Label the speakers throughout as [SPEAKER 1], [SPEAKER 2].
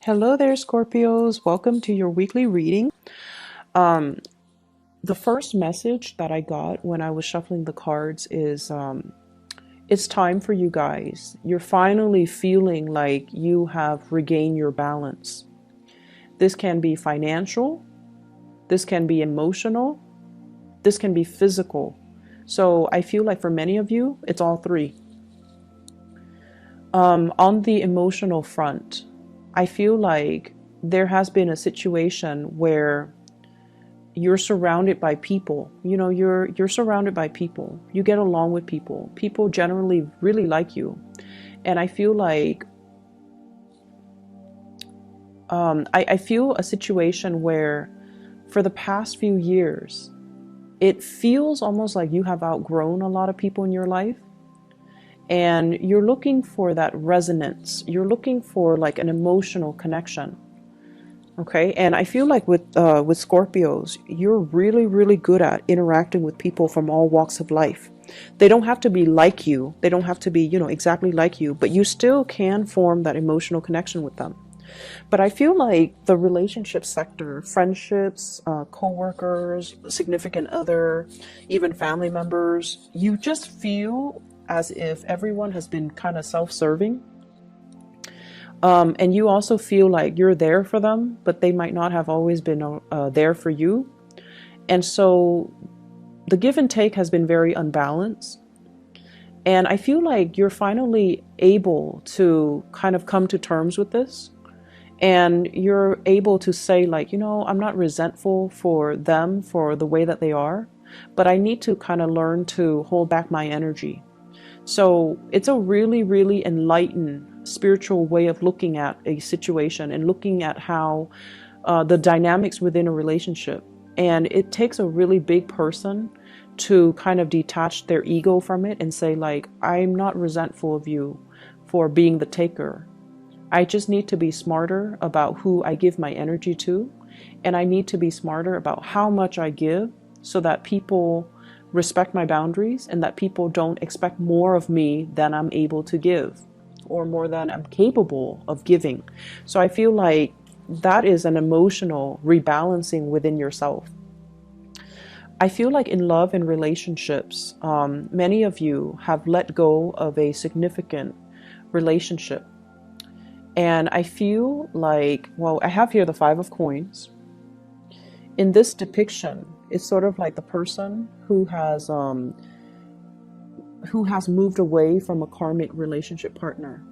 [SPEAKER 1] Hello there, Scorpios. Welcome to your weekly reading. Um, the first message that I got when I was shuffling the cards is it's time for you guys. You're finally feeling like you have regained your balance. This can be financial, this can be emotional, this can be physical. So I feel like for many of you, it's all three. On the emotional front, I feel like there has been a situation where you're surrounded by people. You know, you're surrounded by people. You get along with people. People generally really like you. And I feel like I feel a situation where for the past few years, it feels almost like you have outgrown a lot of people in your life. And you're looking for that resonance. You're looking for like an emotional connection. Okay, and I feel like with Scorpios, you're really, really good at interacting with people from all walks of life. They don't have to be like you. They don't have to be, exactly like you, but you still can form that emotional connection with them. But I feel like the relationship sector, friendships, co-workers, significant other, even family members, you just feel as if everyone has been kind of self-serving. And you also feel like you're there for them, but they might not have always been there for you. And so the give and take has been very unbalanced. And I feel like you're finally able to kind of come to terms with this. And you're able to say like, I'm not resentful for them for the way that they are, but I need to kind of learn to hold back my energy. So it's a really, really enlightened spiritual way of looking at a situation and looking at how the dynamics within a relationship. And it takes a really big person to kind of detach their ego from it and say like, I'm not resentful of you for being the taker. I just need to be smarter about who I give my energy to. And I need to be smarter about how much I give so that people respect my boundaries and that people don't expect more of me than I'm able to give or more than I'm capable of giving. So I feel like that is an emotional rebalancing within yourself. I feel like in love and relationships, many of you have let go of a significant relationship. And I feel like, well, I have here the Five of Coins. In this depiction, it's sort of like the person who has moved away from a karmic relationship partner.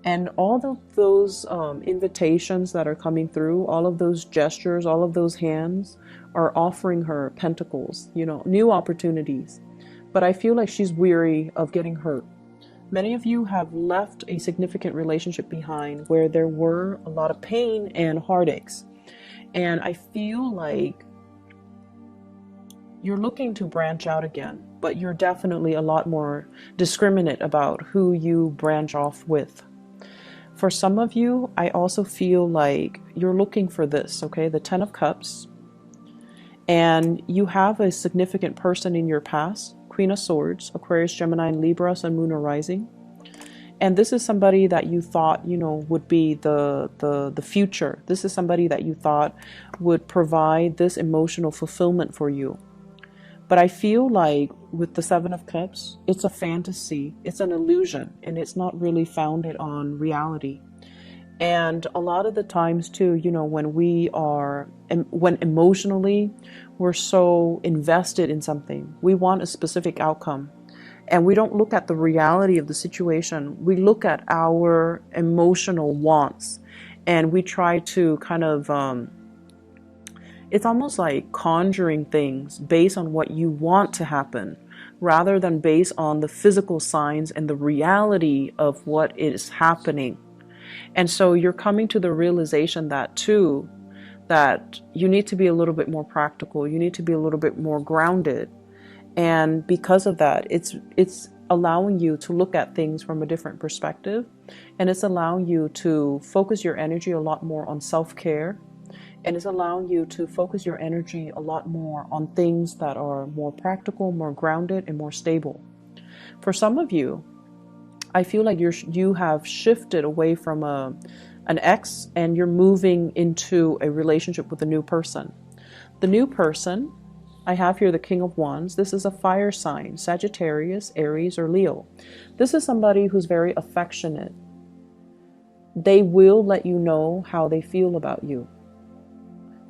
[SPEAKER 1] And all of those invitations that are coming through, all of those gestures, all of those hands are offering her pentacles, new opportunities. But I feel like she's weary of getting hurt. Many of you have left a significant relationship behind where there were a lot of pain and heartaches. And I feel like you're looking to branch out again, but you're definitely a lot more discriminate about who you branch off with. For some of you, I also feel like you're looking for this, okay? The Ten of Cups. And you have a significant person in your past, Queen of Swords, Aquarius, Gemini, and Libra, Sun, Moon, or Rising. And this is somebody that you thought, would be the future. This is somebody that you thought would provide this emotional fulfillment for you. But I feel like with the Seven of Cups, it's a fantasy, it's an illusion, and it's not really founded on reality. And a lot of the times too, when emotionally we're so invested in something, we want a specific outcome. And we don't look at the reality of the situation. We look at our emotional wants and we try to kind of, it's almost like conjuring things based on what you want to happen rather than based on the physical signs and the reality of what is happening. And so you're coming to the realization that too, that you need to be a little bit more practical. You need to be a little bit more grounded. And because of that, it's allowing you to look at things from a different perspective. And it's allowing you to focus your energy a lot more on self-care. And it's allowing you to focus your energy a lot more on things that are more practical, more grounded, and more stable. For some of you, I feel like you have shifted away from an ex, and you're moving into a relationship with a new person. The new person, I have here the King of Wands. This is a fire sign, Sagittarius, Aries, or Leo. This is somebody who's very affectionate. They will let you know how they feel about you.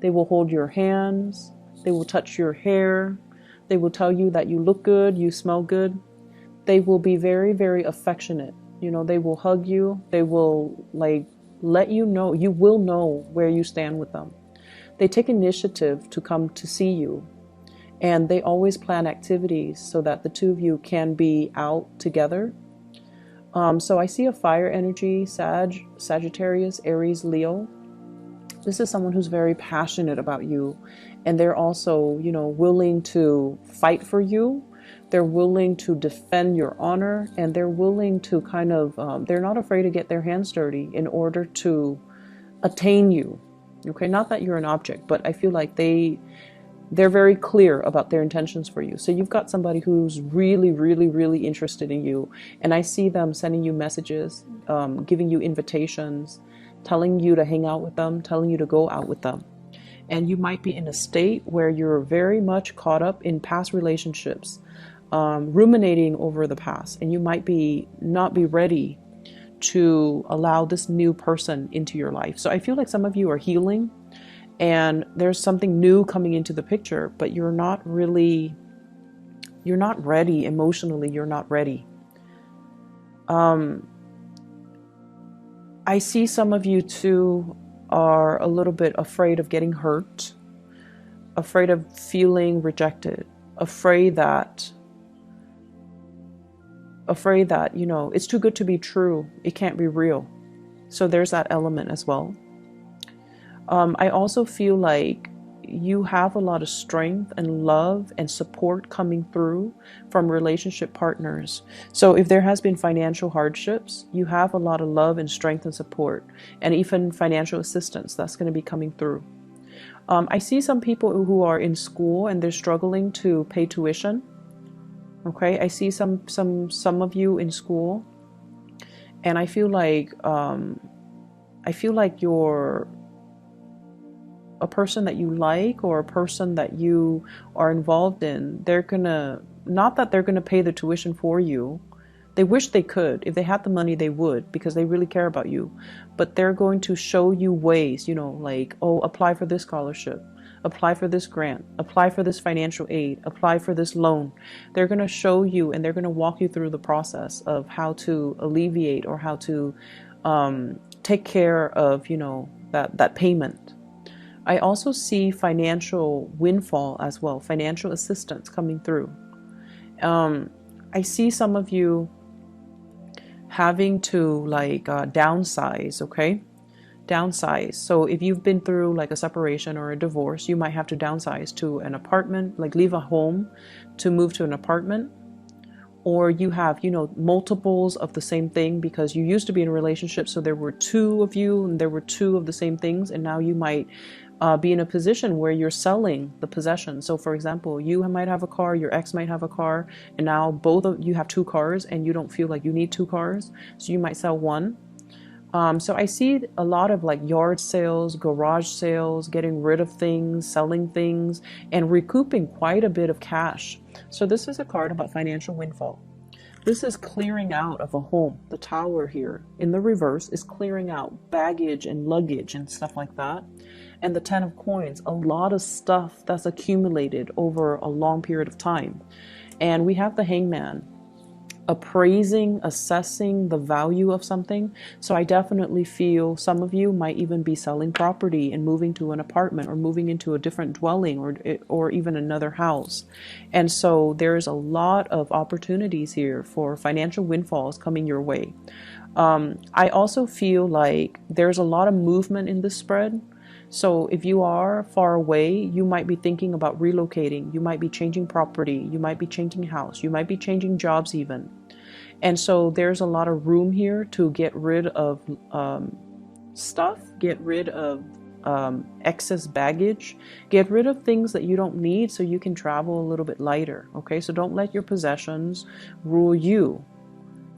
[SPEAKER 1] They will hold your hands. They will touch your hair. They will tell you that you look good, you smell good. They will be very, very affectionate. You know, they will hug you. They will like let you know, you will know where you stand with them. They take initiative to come to see you. And they always plan activities so that the two of you can be out together. So I see a fire energy, Sagittarius, Aries, Leo. This is someone who's very passionate about you. And they're also, you know, willing to fight for you. They're willing to defend your honor. And they're willing to kind of, they're not afraid to get their hands dirty in order to attain you. Okay, not that you're an object, but I feel like they're very clear about their intentions for you. So you've got somebody who's really, really, really interested in you. And I see them sending you messages, giving you invitations, telling you to hang out with them, telling you to go out with them. And you might be in a state where you're very much caught up in past relationships, ruminating over the past. And you might not be ready to allow this new person into your life. So I feel like some of you are healing. And there's something new coming into the picture, but you're not ready emotionally. You're not ready. I see some of you too are a little bit afraid of getting hurt, afraid of feeling rejected, afraid that, you know, it's too good to be true. It can't be real. So there's that element as well. I also feel like you have a lot of strength and love and support coming through from relationship partners. So if there has been financial hardships, you have a lot of love and strength and support, and even financial assistance that's going to be coming through. I see some people who are in school and they're struggling to pay tuition. Okay, I see some of you in school, and I feel like you're a person that you like, or a person that you are involved in. Not that they're gonna pay the tuition for you. They wish they could. If they had the money, they would, because they really care about you. But they're going to show you ways, you know, like, oh, apply for this scholarship, apply for this grant, apply for this financial aid, apply for this loan. They're going to show you, and they're going to walk you through the process of how to alleviate, or how to take care of, you know, that payment. I also see financial windfall as well, financial assistance coming through. I see some of you having to like downsize, okay? Downsize. So if you've been through like a separation or a divorce, you might have to downsize to an apartment, like leave a home to move to an apartment. Or you have, you know, multiples of the same thing, because you used to be in a relationship, so there were two of you and there were two of the same things, and now you might be in a position where you're selling the possession. So for example, you might have a car, your ex might have a car, and now both of you have two cars and you don't feel like you need two cars, so you might sell one. So I see a lot of like yard sales, garage sales, getting rid of things, selling things, and recouping quite a bit of cash. So this is a card about financial windfall. This is clearing out of a home. The Tower here in the reverse is clearing out baggage and luggage and stuff like that. And the Ten of Coins, a lot of stuff that's accumulated over a long period of time. And we have the Hangman, appraising, assessing the value of something. So I definitely feel some of you might even be selling property and moving to an apartment, or moving into a different dwelling, or even another house. And so there's a lot of opportunities here for financial windfalls coming your way. I also feel like there's a lot of movement in this spread. So if you are far away, you might be thinking about relocating. You might be changing property. You might be changing house. You might be changing jobs even. And so there's a lot of room here to get rid of stuff, get rid of excess baggage, get rid of things that you don't need, so you can travel a little bit lighter. Okay, so don't let your possessions rule you.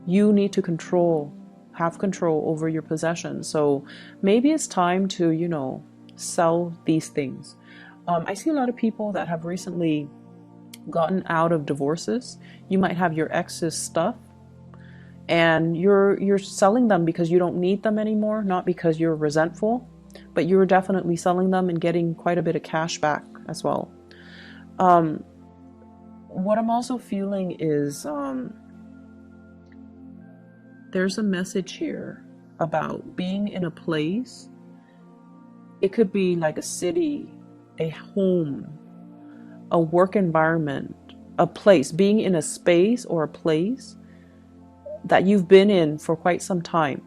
[SPEAKER 1] You need to control have control over your possessions. So maybe it's time to, you know, sell these things. I see a lot of people that have recently gotten out of divorces. You might have your ex's stuff and you're selling them because you don't need them anymore, not because you're resentful, but you're definitely selling them and getting quite a bit of cash back as well. What I'm also feeling is there's a message here about being in a place. It could be like a city, a home, a work environment, a place, being in a space or a place that you've been in for quite some time.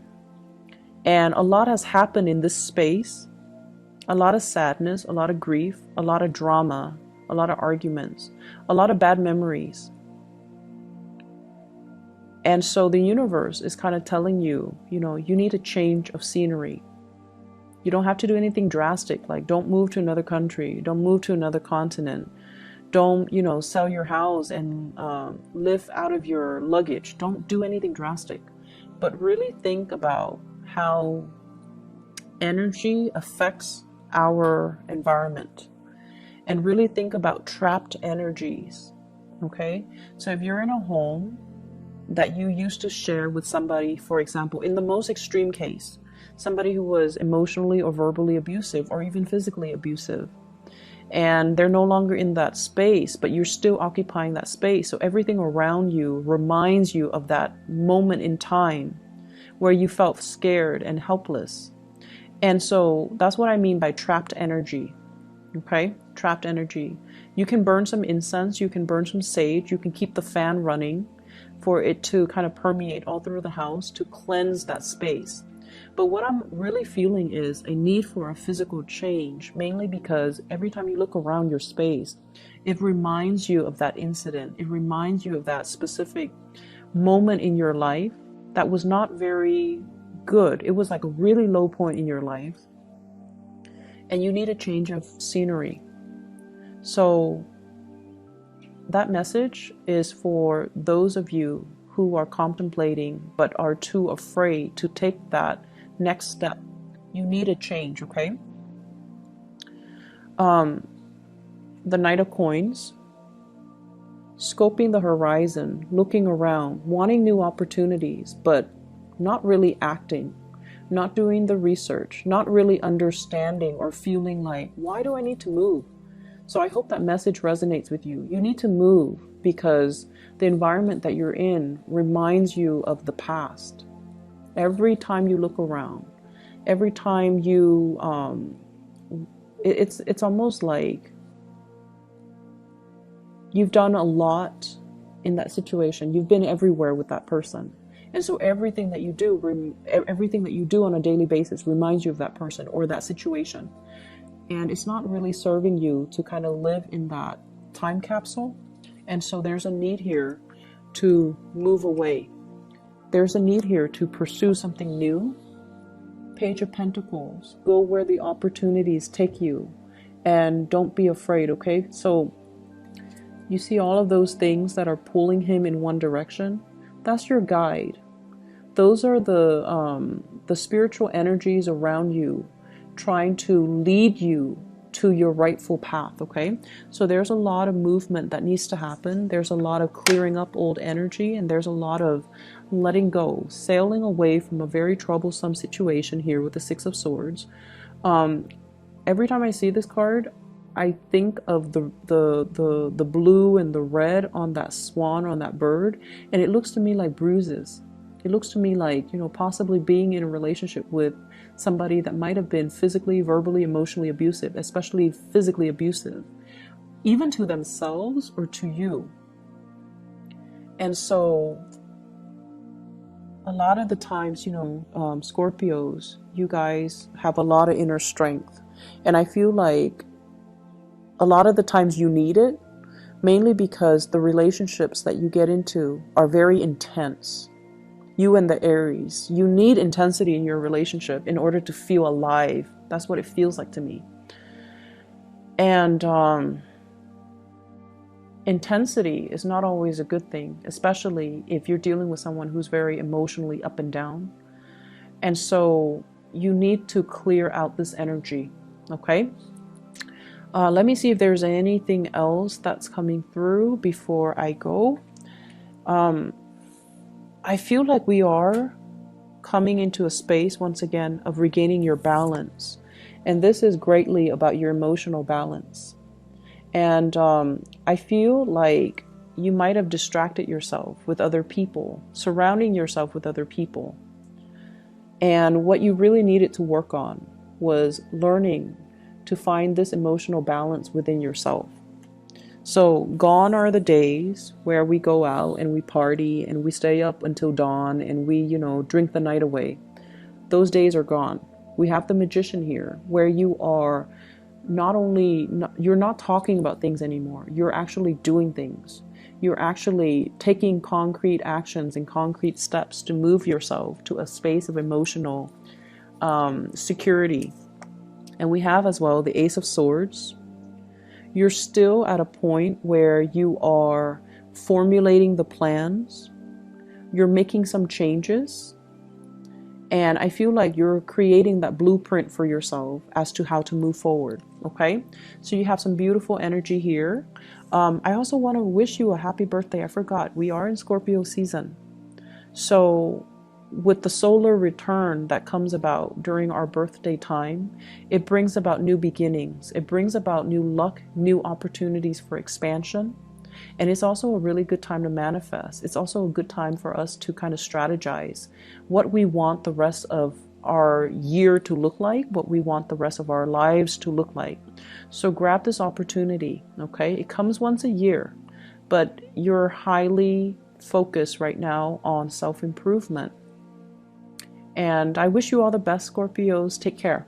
[SPEAKER 1] And a lot has happened in this space, a lot of sadness, a lot of grief, a lot of drama, a lot of arguments, a lot of bad memories. And so the universe is kind of telling you, you know, you need a change of scenery. You don't have to do anything drastic, like don't move to another country, don't move to another continent, don't, you know, sell your house and live out of your luggage. Don't do anything drastic, but really think about how energy affects our environment and really think about trapped energies. Okay, so if you're in a home that you used to share with somebody, for example, in the most extreme case, somebody who was emotionally or verbally abusive or even physically abusive, and they're no longer in that space, but you're still occupying that space. So everything around you reminds you of that moment in time where you felt scared and helpless. And so that's what I mean by trapped energy. Okay, trapped energy. You can burn some incense, you can burn some sage, you can keep the fan running for it to kind of permeate all through the house to cleanse that space. But what I'm really feeling is a need for a physical change, mainly because every time you look around your space, it reminds you of that incident. It reminds you of that specific moment in your life that was not very good. It was like a really low point in your life. And you need a change of scenery. So that message is for those of you who are contemplating but are too afraid to take that next step. You need a change, okay? The Knight of Coins, scoping the horizon, looking around, wanting new opportunities, but not really acting, not doing the research, not really understanding or feeling like, why do I need to move? So I hope that message resonates with you. You need to move because the environment that you're in reminds you of the past. Every time you look around, every time you, it's almost like you've done a lot in that situation. You've been everywhere with that person. And so everything that you do on a daily basis reminds you of that person or that situation. And it's not really serving you to kind of live in that time capsule. And so there's a need here to move away. There's a need here to pursue something new. Page of Pentacles. Go where the opportunities take you. And don't be afraid, okay? So you see all of those things that are pulling him in one direction? That's your guide. Those are the spiritual energies around you trying to lead you to your rightful path, okay? So there's a lot of movement that needs to happen. There's a lot of clearing up old energy, and there's a lot of letting go, sailing away from a very troublesome situation here with the Six of Swords. Every time I see this card, I think of the blue and the red on that swan, on that bird, and it looks to me like bruises. It looks to me like, you know, possibly being in a relationship with somebody that might have been physically, verbally, emotionally abusive, especially physically abusive, even to themselves or to you. And so a lot of the times, you know, Scorpios, you guys have a lot of inner strength. And I feel like a lot of the times you need it, mainly because the relationships that you get into are very intense. You and the Aries, you need intensity in your relationship in order to feel alive. That's what it feels like to me. And intensity is not always a good thing, especially if you're dealing with someone who's very emotionally up and down. And so you need to clear out this energy, okay? Let me see if there's anything else that's coming through before I go. I feel like we are coming into a space, once again, of regaining your balance. And this is greatly about your emotional balance. And I feel like you might have distracted yourself with other people, surrounding yourself with other people. And what you really needed to work on was learning to find this emotional balance within yourself. So gone are the days where we go out and we party and we stay up until dawn and we, drink the night away. Those days are gone. We have the magician here where you are you're not talking about things anymore. You're actually doing things. You're actually taking concrete actions and concrete steps to move yourself to a space of emotional security. And we have as well the Ace of Swords. You're still at a point where you are formulating the plans. You're making some changes. And I feel like you're creating that blueprint for yourself as to how to move forward. Okay, so you have some beautiful energy here. I also want to wish you a happy birthday. I forgot, we are in Scorpio season. So with the solar return that comes about during our birthday time, it brings about new beginnings. It brings about new luck, new opportunities for expansion. And it's also a really good time to manifest. It's also a good time for us to kind of strategize what we want the rest of our year to look like, what we want the rest of our lives to look like. So grab this opportunity, okay? It comes once a year, but you're highly focused right now on self-improvement. And I wish you all the best, Scorpios. Take care.